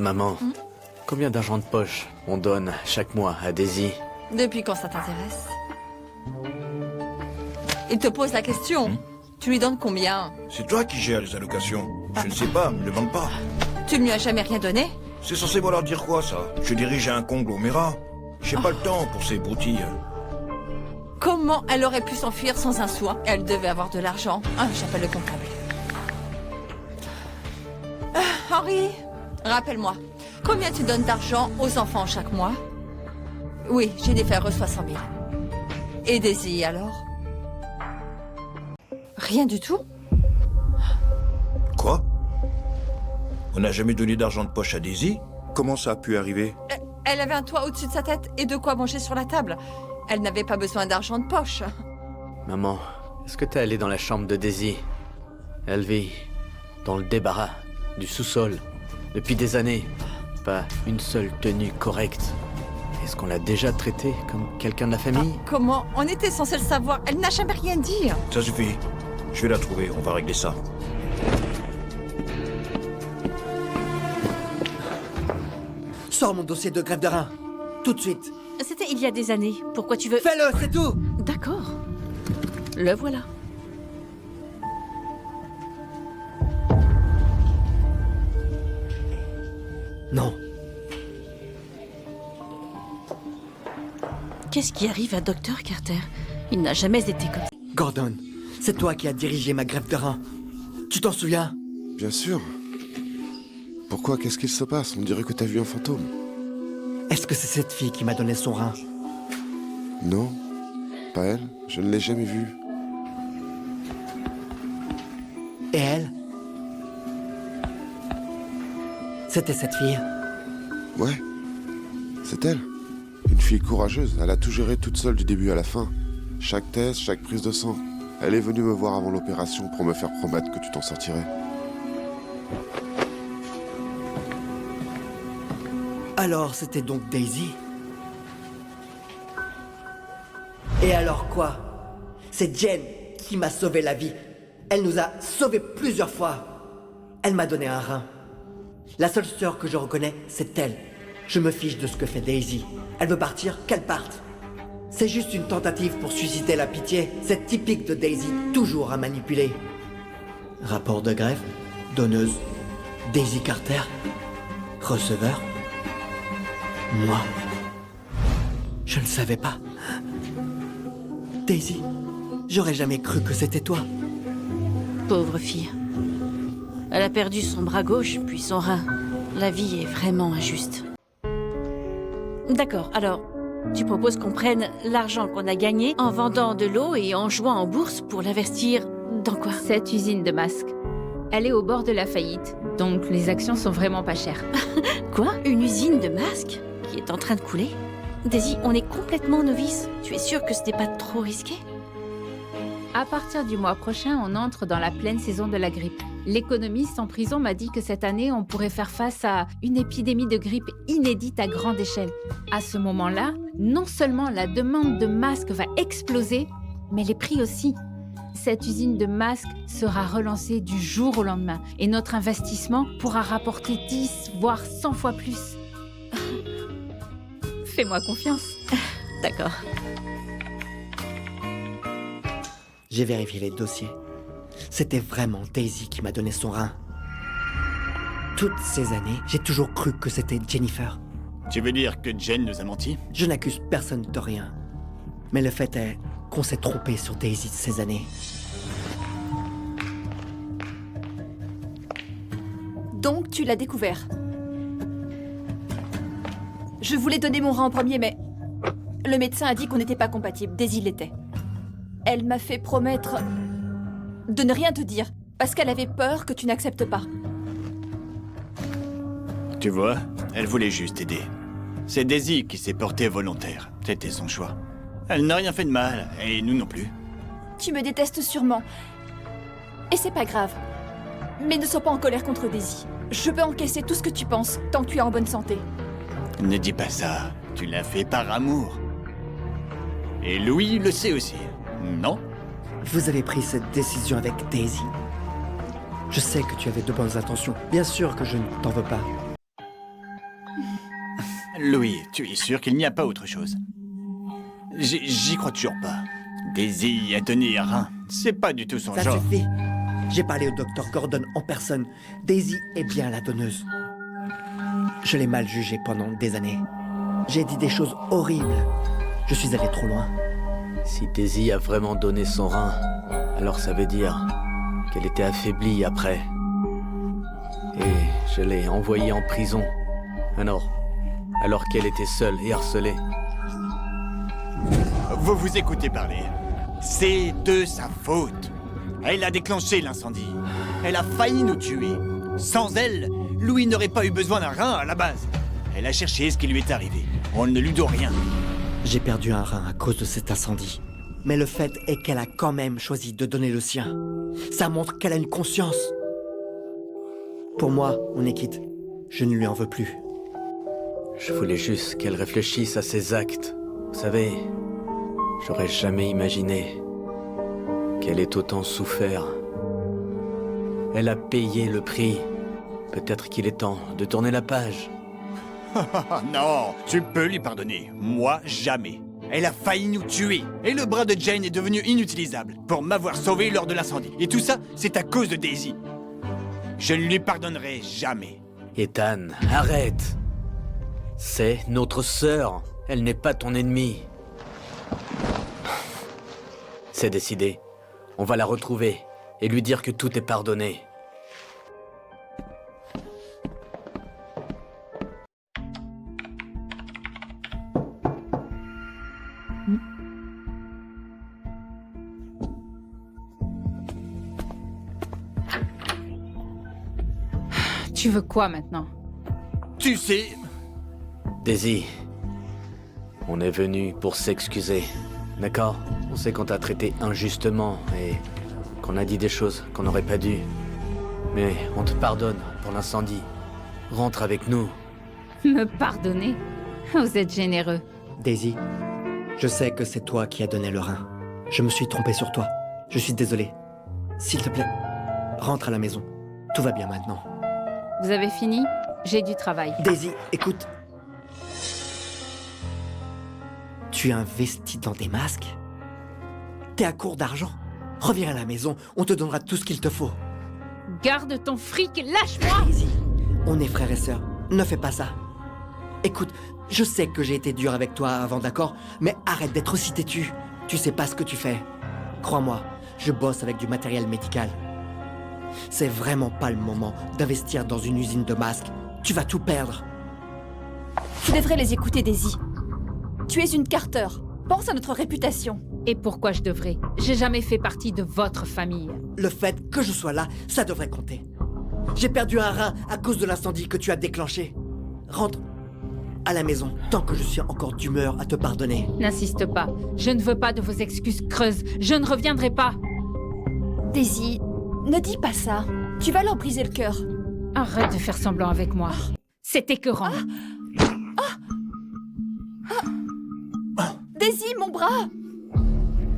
Maman, combien d'argent de poche on donne chaque mois à Daisy? Depuis quand ça t'intéresse? Il te pose la question. Tu lui donnes combien? C'est toi qui gères les allocations. Je ne sais pas, me demande pas. Tu ne lui as jamais rien donné? C'est censé vouloir dire quoi, ça? Je dirige un conglomérat. J'ai pas le temps pour ces broutilles. Comment elle aurait pu s'enfuir sans un sou? Elle devait avoir de l'argent. Ah, j'appelle le comptable. Henri, rappelle-moi, combien tu donnes d'argent aux enfants chaque mois? Oui, Jennifer reçoit 100 000. Et Daisy, alors? Rien du tout? Quoi? On n'a jamais donné d'argent de poche à Daisy? Comment ça a pu arriver? Elle avait un toit au-dessus de sa tête et de quoi manger sur la table. Elle n'avait pas besoin d'argent de poche. Maman, est-ce que t'es allée dans la chambre de Daisy? Elle vit dans le débarras du sous-sol depuis des années. Pas une seule tenue correcte. Est-ce qu'on l'a déjà traitée comme quelqu'un de la famille? Comment? On était censé le savoir. Elle n'a jamais rien dit. Ça suffit. Je vais la trouver, on va régler ça. Sors mon dossier de grève de rein. Tout de suite. C'était il y a des années. Pourquoi tu veux... Fais-le, c'est tout. D'accord. Le voilà. Non. Qu'est-ce qui arrive à Dr Carter? Il n'a jamais été comme ça. Gordon, c'est toi qui as dirigé ma grève de rein. Tu t'en souviens? Bien sûr. Pourquoi? Qu'est-ce qu'il se passe? On dirait que t'as vu un fantôme. Est-ce que c'est cette fille qui m'a donné son rein? Non, pas elle. Je ne l'ai jamais vue. Et elle? C'était cette fille. Ouais, c'est elle. Une fille courageuse. Elle a tout géré toute seule du début à la fin. Chaque test, chaque prise de sang. Elle est venue me voir avant l'opération pour me faire promettre que tu t'en sortirais. Alors c'était donc Daisy? Et alors quoi? C'est Jen qui m'a sauvé la vie. Elle nous a sauvés plusieurs fois. Elle m'a donné un rein. La seule sœur que je reconnais, c'est elle. Je me fiche de ce que fait Daisy. Elle veut partir, qu'elle parte. C'est juste une tentative pour susciter la pitié. C'est typique de Daisy, toujours à manipuler. Rapport de grève, donneuse, Daisy Carter, receveur. Moi, je ne savais pas. Daisy, j'aurais jamais cru que c'était toi. Pauvre fille. Elle a perdu son bras gauche, puis son rein. La vie est vraiment injuste. D'accord, alors, tu proposes qu'on prenne l'argent qu'on a gagné en vendant de l'eau et en jouant en bourse pour l'investir dans quoi? Cette usine de masques. Elle est au bord de la faillite, donc les actions sont vraiment pas chères. Quoi? Une usine de masques qui est en train de couler? Daisy, on est complètement novices. Tu es sûre que ce n'est pas trop risqué? À partir du mois prochain, on entre dans la pleine saison de la grippe. L'économiste en prison m'a dit que cette année, on pourrait faire face à une épidémie de grippe inédite à grande échelle. À ce moment-là, non seulement la demande de masques va exploser, mais les prix aussi. Cette usine de masques sera relancée du jour au lendemain et notre investissement pourra rapporter 10, voire 100 fois plus. Fais-moi confiance. D'accord. J'ai vérifié les dossiers. C'était vraiment Daisy qui m'a donné son rein. Toutes ces années, j'ai toujours cru que c'était Jennifer. Tu veux dire que Jen nous a menti? Je n'accuse personne de rien. Mais le fait est qu'on s'est trompé sur Daisy ces années. Donc, tu l'as découvert. Je voulais donner mon rein en premier, mais le médecin a dit qu'on n'était pas compatibles. Daisy l'était. Elle m'a fait promettre de ne rien te dire, parce qu'elle avait peur que tu n'acceptes pas. Tu vois, elle voulait juste aider. C'est Daisy qui s'est portée volontaire. C'était son choix. Elle n'a rien fait de mal, et nous non plus. Tu me détestes sûrement. Et c'est pas grave. Mais ne sois pas en colère contre Daisy. Je peux encaisser tout ce que tu penses, tant que tu es en bonne santé. Ne dis pas ça. Tu l'as fait par amour. Et Louis le sait aussi, non? Vous avez pris cette décision avec Daisy. Je sais que tu avais de bonnes intentions. Bien sûr que je ne t'en veux pas. Louis, tu es sûr qu'il n'y a pas autre chose? J'y crois toujours pas. Daisy a donné un rein. C'est pas du tout son Ça genre. suffit. J'ai parlé au docteur Gordon en personne. Daisy est bien la donneuse. Je l'ai mal jugée pendant des années. J'ai dit des choses horribles. Je suis allé trop loin. Si Daisy a vraiment donné son rein, alors ça veut dire qu'elle était affaiblie après. Et je l'ai envoyée en prison. Alors qu'elle était seule et harcelée. Vous vous écoutez parler. C'est de sa faute. Elle a déclenché l'incendie. Elle a failli nous tuer. Sans elle, Louis n'aurait pas eu besoin d'un rein à la base. Elle a cherché ce qui lui est arrivé. On ne lui doit rien. J'ai perdu un rein à cause de cet incendie. Mais le fait est qu'elle a quand même choisi de donner le sien. Ça montre qu'elle a une conscience. Pour moi, on est quitte. Je ne lui en veux plus. Je voulais juste qu'elle réfléchisse à ses actes. Vous savez, j'aurais jamais imaginé qu'elle ait autant souffert. Elle a payé le prix. Peut-être qu'il est temps de tourner la page. Non, tu peux lui pardonner. Moi, jamais. Elle a failli nous tuer. Et le bras de Jane est devenu inutilisable pour m'avoir sauvé lors de l'incendie. Et tout ça, c'est à cause de Daisy. Je ne lui pardonnerai jamais. Ethan, arrête! C'est notre sœur. Elle n'est pas ton ennemi. C'est décidé. On va la retrouver et lui dire que tout est pardonné. Tu veux quoi maintenant? Tu sais... Daisy, on est venu pour s'excuser. D'accord? On sait qu'on t'a traité injustement et qu'on a dit des choses qu'on n'aurait pas dû. Mais on te pardonne pour l'incendie. Rentre avec nous. Me pardonner? Vous êtes généreux. Daisy, je sais que c'est toi qui as donné le rein. Je me suis trompé sur toi. Je suis désolé. S'il te plaît, rentre à la maison. Tout va bien maintenant. Vous avez fini? J'ai du travail. Daisy, écoute. Tu investis dans des masques? T'es à court d'argent? Reviens à la maison, on te donnera tout ce qu'il te faut. Garde ton fric, lâche-moi! Daisy, on est frères et sœurs, ne fais pas ça. Écoute, je sais que j'ai été dur avec toi avant, d'accord? Mais arrête d'être aussi têtu. Tu sais pas ce que tu fais. Crois-moi, je bosse avec du matériel médical. C'est vraiment pas le moment d'investir dans une usine de masques. Tu vas tout perdre. Tu devrais les écouter, Daisy. Tu es une Carter. Pense à notre réputation. Et pourquoi je devrais? J'ai jamais fait partie de votre famille. Le fait que je sois là, ça devrait compter. J'ai perdu un rein à cause de l'incendie que tu as déclenché. Rentre à la maison tant que je suis encore d'humeur à te pardonner. N'insiste pas. Je ne veux pas de vos excuses creuses. Je ne reviendrai pas. Daisy, ne dis pas ça. Tu vas leur briser le cœur. Arrête de faire semblant avec moi. C'est écœurant. Daisy, mon bras!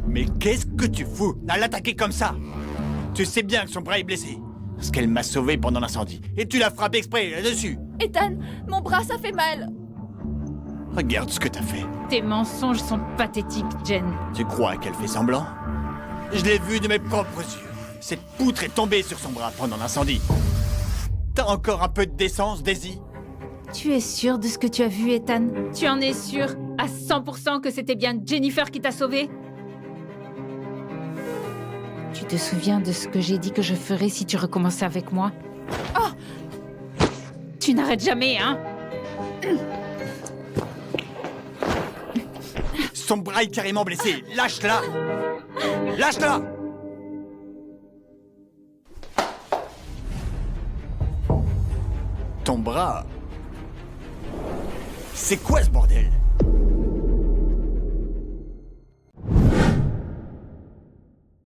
Mais qu'est-ce que tu fous à l'attaquer comme ça? Tu sais bien que son bras est blessé. Parce qu'elle m'a sauvé pendant l'incendie. Et tu l'as frappé exprès là-dessus. Ethan, mon bras, ça fait mal. Regarde ce que t'as fait. Tes mensonges sont pathétiques, Jen. Tu crois qu'elle fait semblant? Je l'ai vu de mes propres yeux. Cette poutre est tombée sur son bras pendant l'incendie. T'as encore un peu de décence, Daisy? Tu es sûr de ce que tu as vu, Ethan? Tu en es sûr à 100% que c'était bien Jennifer qui t'a sauvé? Tu te souviens de ce que j'ai dit que je ferais si tu recommençais avec moi? Oh! Tu n'arrêtes jamais, hein? Son bras est carrément blessé. Lâche-la! Lâche-la! Ton bras... C'est quoi ce bordel?